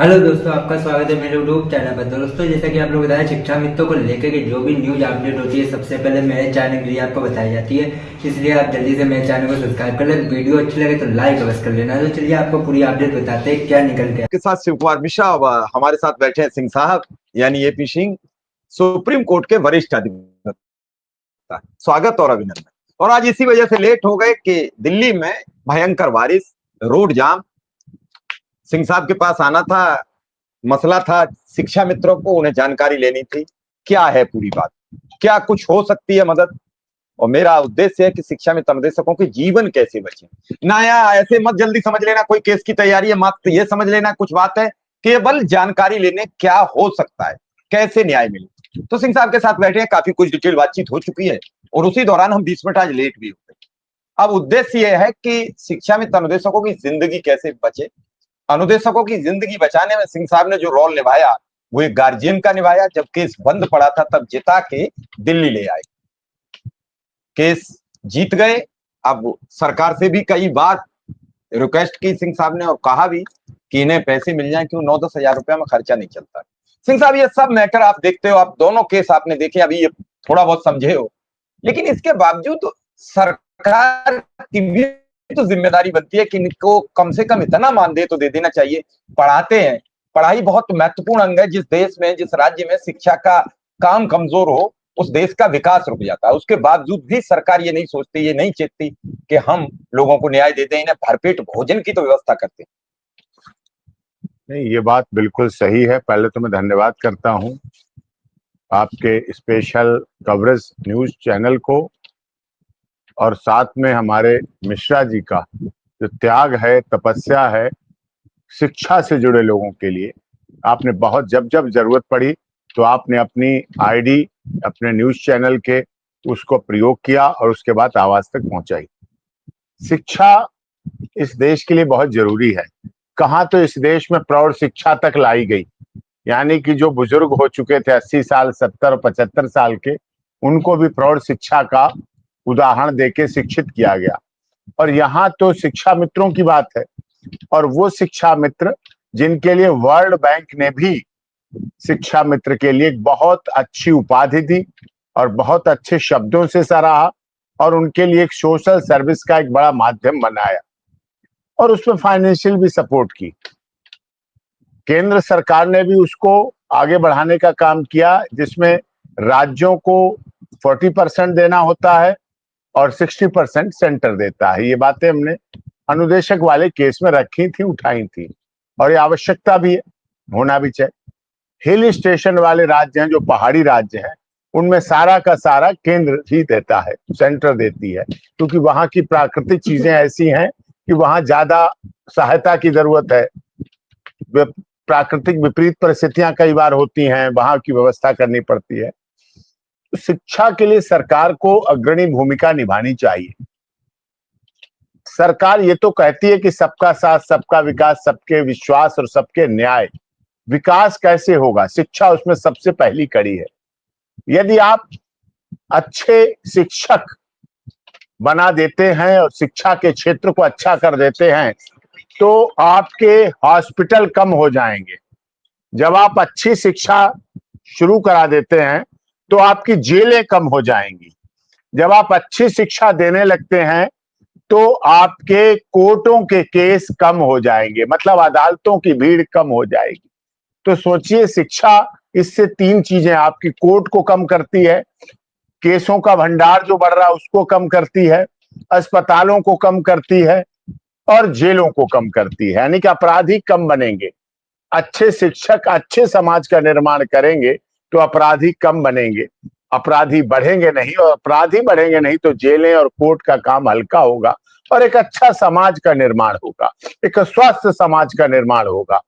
Hello दोस्तों, आपका स्वागत है मेरे यूट्यूब चैनल पर। दोस्तों, जैसा कि आप लोग बताया, शिक्षा मित्रों को लेकर के जो भी न्यूज अपडेट होती है सबसे पहले मेरे चैनल के लिए आपको बताई जाती है। इसलिए आप जल्दी से मेरे चैनल को सब्सक्राइब कर लें। वीडियो अच्छी लगे तो लाइक अवश्य कर लेना। तो चलिए आपको पूरी अपडेट बताते हैं क्या निकल के के साथ शिव कुमार मिश्रा हमारे साथ बैठे हैं सिंह साहब यानी एपी सिंह, सुप्रीम कोर्ट के वरिष्ठ अधिवक्ता। स्वागत और अभिनंदन। और आज इसी वजह से लेट हो गए कि दिल्ली में भयंकर बारिश, रोड जाम। सिंह साहब के पास आना था, मसला था शिक्षा मित्रों को, उन्हें जानकारी लेनी थी क्या है पूरी बात, क्या कुछ हो सकती है मदद। और मेरा उद्देश्य है कि शिक्षा में अनुदेशकों के जीवन कैसे बचे। नया ऐसे मत जल्दी समझ लेना कोई केस की तैयारी है, मत ये समझ लेना कुछ बात है, केवल जानकारी लेने क्या हो सकता है, कैसे न्याय मिले। तो सिंह साहब के साथ बैठे हैं, काफी कुछ डिटेल बातचीत हो चुकी है और उसी दौरान हम 20 मिनट आज लेट भी हो गए। अब उद्देश्य यह है कि शिक्षा में अनुदेशकों की जिंदगी कैसे बचे। अनुदेशकों की जिंदगी बचाने में सिंह साहब ने जो रोल निभाया वो एक गार्जियन का निभाया। जब केस बंद पड़ा था तब जिता के दिल्ली ले आए, केस जीत गए। अब सरकार से भी कई बार रिक्वेस्ट की सिंह साहब ने और कहा भी कि इन्हें पैसे मिल जाएं, क्यों 9-10 हजार रुपया में खर्चा नहीं चलता। सिंह साहब ये सब मैटर आप देखते हो, आप दोनों केस आपने देखे, अभी ये थोड़ा बहुत समझे हो, लेकिन इसके बावजूद तो सरकार की भी तो जिम्मेदारी बनती है कि इनको कम से कम इतना मानदेय तो दे देना चाहिए। पढ़ाते हैं, पढ़ाई बहुत महत्वपूर्ण अंग है। जिस देश में, जिस राज्य में शिक्षा का काम कमजोर हो उस देश का विकास रुक जाता है। उसके बावजूद भी सरकार ये नहीं सोचती, ये नहीं चेतती कि हम लोगों को न्याय देते हैं, इन्हें भरपेट भोजन की तो व्यवस्था करते हैं। नहीं, ये बात बिल्कुल सही है। पहले तो मैं धन्यवाद करता हूं आपके स्पेशल कवरेज न्यूज चैनल को और साथ में हमारे मिश्रा जी का जो त्याग है, तपस्या है शिक्षा से जुड़े लोगों के लिए। आपने बहुत जब जब जरूरत पड़ी तो आपने अपनी आईडी अपने न्यूज चैनल के उसको प्रयोग किया और उसके बाद आवाज तक पहुंचाई। शिक्षा इस देश के लिए बहुत जरूरी है। कहाँ तो इस देश में प्रौढ़ शिक्षा तक लाई गई, यानी कि जो बुजुर्ग हो चुके थे 80 साल 70 और 75 साल के, उनको भी प्रौढ़ शिक्षा का उदाहरण देके शिक्षित किया गया। और यहाँ तो शिक्षा मित्रों की बात है, और वो शिक्षा मित्र जिनके लिए वर्ल्ड बैंक ने भी शिक्षा मित्र के लिए एक बहुत अच्छी उपाधि दी और बहुत अच्छे शब्दों से सराहा और उनके लिए एक सोशल सर्विस का एक बड़ा माध्यम बनाया और उसमें फाइनेंशियल भी सपोर्ट की। केंद्र सरकार ने भी उसको आगे बढ़ाने का काम किया, जिसमें राज्यों को 40% देना होता है और 60% सेंटर देता है। ये बातें हमने अनुदेशक वाले केस में रखी थी, उठाई थी, और ये आवश्यकता भी है, होना भी चाहिए। हिल स्टेशन वाले राज्य हैं, जो पहाड़ी राज्य हैं, उनमें सारा का सारा केंद्र ही देता है, सेंटर देती है, क्योंकि वहां की प्राकृतिक चीजें ऐसी हैं कि वहां ज्यादा सहायता की जरूरत है। प्राकृतिक विपरीत परिस्थितियां कई बार होती हैं, वहां की व्यवस्था करनी पड़ती है। तो शिक्षा के लिए सरकार को अग्रणी भूमिका निभानी चाहिए। सरकार ये तो कहती है कि सबका साथ, सबका विकास, सबके विश्वास और सबके न्याय। विकास कैसे होगा? शिक्षा उसमें सबसे पहली कड़ी है। यदि आप अच्छे शिक्षक बना देते हैं और शिक्षा के क्षेत्र को अच्छा कर देते हैं तो आपके हॉस्पिटल कम हो जाएंगे। जब आप अच्छी शिक्षा शुरू करा देते हैं तो आपकी जेलें कम हो जाएंगी। जब आप अच्छी शिक्षा देने लगते हैं तो आपके कोर्टों के केस कम हो जाएंगे, मतलब अदालतों की भीड़ कम हो जाएगी। तो सोचिए, शिक्षा इससे 3 चीजें आपकी कोर्ट को कम करती है, केसों का भंडार जो बढ़ रहा है उसको कम करती है, अस्पतालों को कम करती है और जेलों को कम करती है, यानी कि अपराधी कम बनेंगे। अच्छे शिक्षक अच्छे समाज का निर्माण करेंगे तो अपराधी कम बनेंगे, अपराधी बढ़ेंगे नहीं, और अपराधी बढ़ेंगे नहीं तो जेलें और कोर्ट का काम हल्का होगा और एक अच्छा समाज का निर्माण होगा, एक स्वस्थ समाज का निर्माण होगा,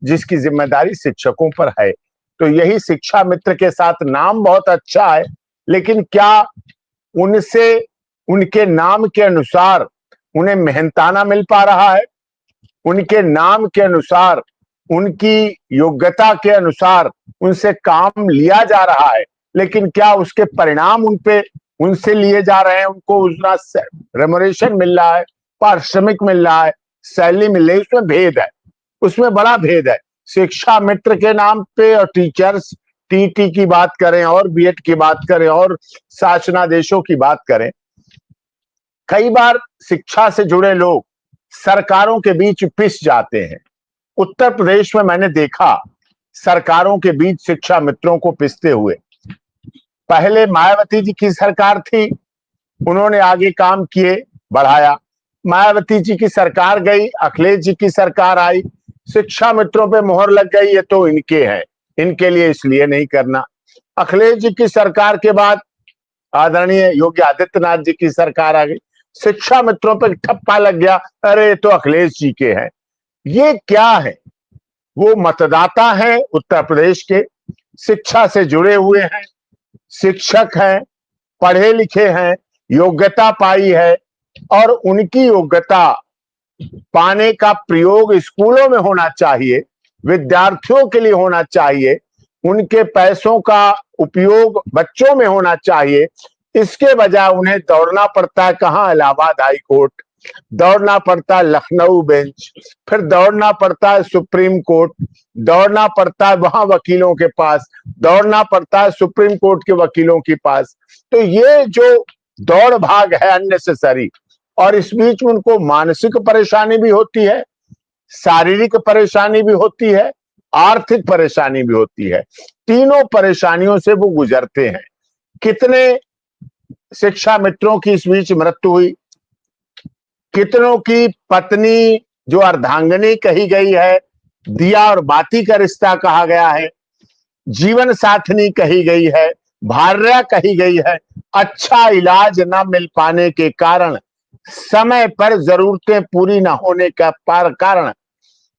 जिसकी जिम्मेदारी शिक्षकों पर है। तो यही शिक्षा मित्र के साथ नाम बहुत अच्छा है, लेकिन क्या उनसे उनके नाम के अनुसार उन्हें मेहनताना मिल पा रहा है? उनके नाम के अनुसार, उनकी योग्यता के अनुसार उनसे काम लिया जा रहा है, लेकिन क्या उसके परिणाम उनसे लिए जा रहे हैं? उनको उसका रेमुनरेशन मिल रहा है, पारिश्रमिक मिल रहा है, सैलरी मिल रही है? उसमें भेद है, उसमें बड़ा भेद है। शिक्षा मित्र के नाम पे और टीचर्स टीटी की बात करें और बीएड की बात करें और शासनादेशों की बात करें, कई बार शिक्षा से जुड़े लोग सरकारों के बीच पिस जाते हैं। उत्तर प्रदेश में मैंने देखा सरकारों के बीच शिक्षा मित्रों को पिसते हुए। पहले मायावती जी की सरकार थी, उन्होंने आगे काम किए, बढ़ाया। मायावती जी की सरकार गई, अखिलेश जी की सरकार आई, शिक्षा मित्रों पे मोहर लग गई, ये तो इनके हैं, इनके लिए इसलिए नहीं करना। अखिलेश जी की सरकार के बाद आदरणीय योगी आदित्यनाथ जी की सरकार आ गई, शिक्षा मित्रों पे ठप्पा लग गया, अरे ये तो अखिलेश जी के हैं। ये क्या है? वो मतदाता हैं उत्तर प्रदेश के, शिक्षा से जुड़े हुए हैं, शिक्षक हैं, पढ़े लिखे हैं, योग्यता पाई है, और उनकी योग्यता पाने का प्रयोग स्कूलों में होना चाहिए, विद्यार्थियों के लिए होना चाहिए, उनके पैसों का उपयोग बच्चों में होना चाहिए। इसके बजाय उन्हें दौड़ना पड़ता है कहाँ? इलाहाबाद हाई कोर्ट, दौड़ना पड़ता है लखनऊ बेंच, फिर दौड़ना पड़ता है सुप्रीम कोर्ट, दौड़ना पड़ता है वहां वकीलों के पास, दौड़ना पड़ता है सुप्रीम कोर्ट के वकीलों के पास। तो ये जो दौड़ भाग है अननेसेसरी, और इस बीच में उनको मानसिक परेशानी भी होती है, शारीरिक परेशानी भी होती है, आर्थिक परेशानी भी होती है। तीनों परेशानियों से वो गुजरते हैं। कितने शिक्षा मित्रों की इस बीच मृत्यु हुई, कितनों की पत्नी जो अर्धांगिनी कही गई है, दिया और बाती का रिश्ता कहा गया है, जीवन साथनी कही गई है, भार्या कही गई है, अच्छा इलाज न मिल पाने के कारण, समय पर जरूरतें पूरी न होने का कारण,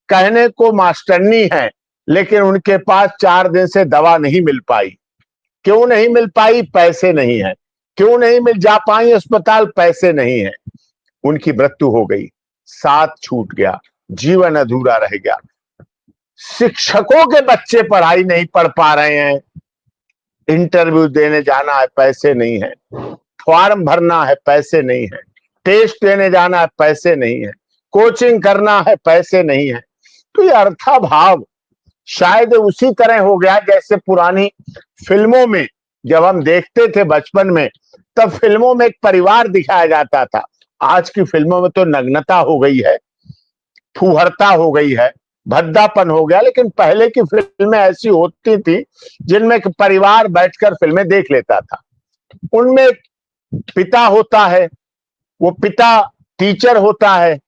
कहने को मास्टरनी है लेकिन उनके पास 4 दिन से दवा नहीं मिल पाई। क्यों नहीं मिल पाई? पैसे नहीं है। क्यों नहीं मिल जा पाई अस्पताल? पैसे नहीं है। उनकी मृत्यु हो गई, साथ छूट गया, जीवन अधूरा रह गया। शिक्षकों के बच्चे पढ़ाई नहीं पढ़ पा रहे हैं, इंटरव्यू देने जाना है, पैसे नहीं है, फॉर्म भरना है, पैसे नहीं है, टेस्ट देने जाना है, पैसे नहीं है, कोचिंग करना है, पैसे नहीं है। तो ये अर्थाभाव शायद उसी तरह हो गया जैसे पुरानी फिल्मों में जब हम देखते थे बचपन में, तब फिल्मों में एक परिवार दिखाया जाता था। आज की फिल्मों में तो नग्नता हो गई है, फुहरता हो गई है, भद्दापन हो गया। लेकिन पहले की फिल्में ऐसी होती थी जिनमें एक परिवार बैठकर फिल्में देख लेता था। उनमें एक पिता होता है, वो पिता टीचर होता है,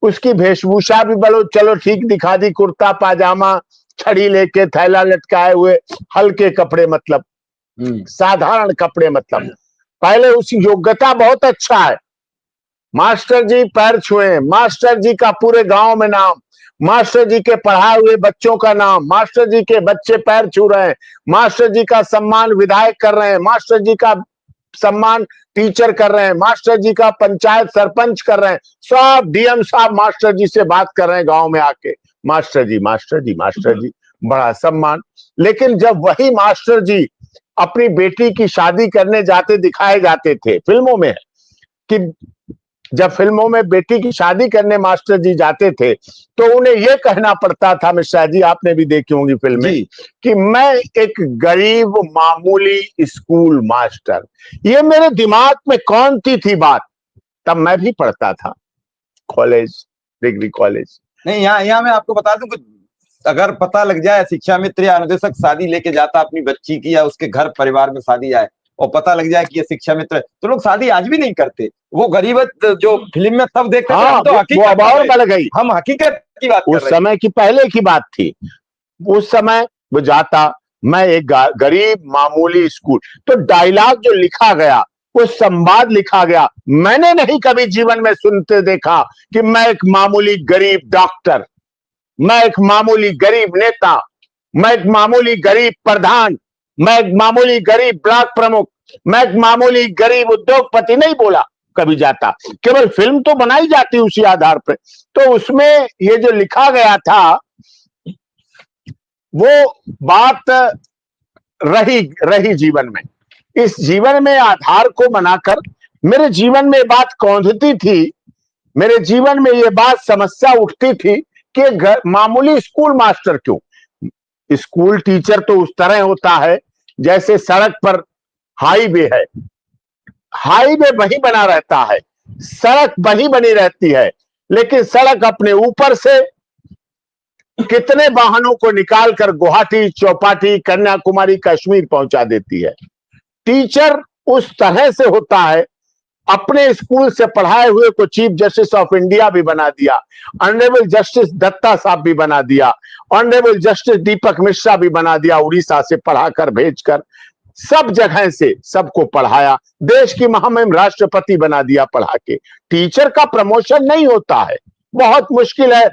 उसकी वेशभूषा भी बोलो चलो ठीक दिखा दी, कुर्ता पाजामा, छड़ी लेके, थैला लटकाए हुए, हल्के कपड़े, मतलब साधारण कपड़े। मतलब पहले उसकी योग्यता बहुत अच्छा है, मास्टर जी पैर छुए, मास्टर जी का पूरे गांव में नाम, मास्टर जी के पढ़ाए हुए बच्चों का नाम, मास्टर जी के बच्चे पैर छू रहे हैं, मास्टर जी का सम्मान विधायक कर रहे हैं, मास्टर जी का सम्मान टीचर कर रहे हैं, मास्टर जी का पंचायत सरपंच कर रहे हैं, सब डीएम साहब मास्टर जी से बात कर रहे हैं गांव में आके, मास्टर जी मास्टर जी मास्टर जी, बड़ा सम्मान। लेकिन जब वही मास्टर जी अपनी बेटी की शादी करने जाते दिखाए जाते थे फिल्मों में, कि जब फिल्मों में बेटी की शादी करने मास्टर जी जाते थे तो उन्हें यह कहना पड़ता था, मिश्रा जी आपने भी देखी होंगी फिल्में, कि मैं एक गरीब मामूली स्कूल मास्टर। ये मेरे दिमाग में कौन थी बात, तब मैं भी पढ़ता था कॉलेज, डिग्री कॉलेज। नहीं, यहाँ मैं आपको बता दूं कि अगर पता लग जाए शिक्षा मित्र या अनुदेशक शादी लेके जाता अपनी बच्ची की, या उसके घर परिवार में शादी आए और पता लग जाए कि ये शिक्षा मित्र, तो लोग शादी आज भी नहीं करते। वो गरीबत जो फिल्म में तब देखते थे, हम तो हकीकत बढ़ गई, हम हकीकत की बात कर रहे हैं। उस समय की पहले की बात थी। उस समय वो जाता, मैं एक गरीब मामूली स्कूल, तो डायलॉग जो लिखा गया, वो संवाद लिखा गया, मैंने नहीं कभी जीवन में सुनते देखा कि मैं एक मामूली गरीब डॉक्टर, मैं एक मामूली गरीब नेता, मैं एक मामूली गरीब प्रधान, मैं एक मामूली गरीब ब्लॉक प्रमुख, मैं एक मामूली गरीब उद्योगपति नहीं बोला कभी जाता। केवल फिल्म तो बनाई जाती उसी आधार पर। तो उसमें ये जो लिखा गया था वो बात रही जीवन में। इस जीवन में आधार को बनाकर मेरे जीवन में बात कौंधती थी, मेरे जीवन में ये बात समस्या उठती थी के घर मामूली स्कूल मास्टर क्यों? स्कूल टीचर तो उस तरह होता है जैसे सड़क पर हाईवे है, हाईवे वही बना रहता है, सड़क वही बनी रहती है, लेकिन सड़क अपने ऊपर से कितने वाहनों को निकालकर गुवाहाटी, चौपाटी, कन्याकुमारी, कश्मीर पहुंचा देती है। टीचर उस तरह से होता है, अपने स्कूल से पढ़ाए हुए को चीफ जस्टिस ऑफ इंडिया भी बना दिया, ऑनरेबल जस्टिस दत्ता साहब भी बना दिया, ऑनरेबल जस्टिस दीपक मिश्रा भी बना दिया, उड़ीसा से पढ़ाकर भेजकर, सब जगह से सबको पढ़ाया, देश की महामहिम राष्ट्रपति बना दिया पढ़ा के। टीचर का प्रमोशन नहीं होता है, बहुत मुश्किल है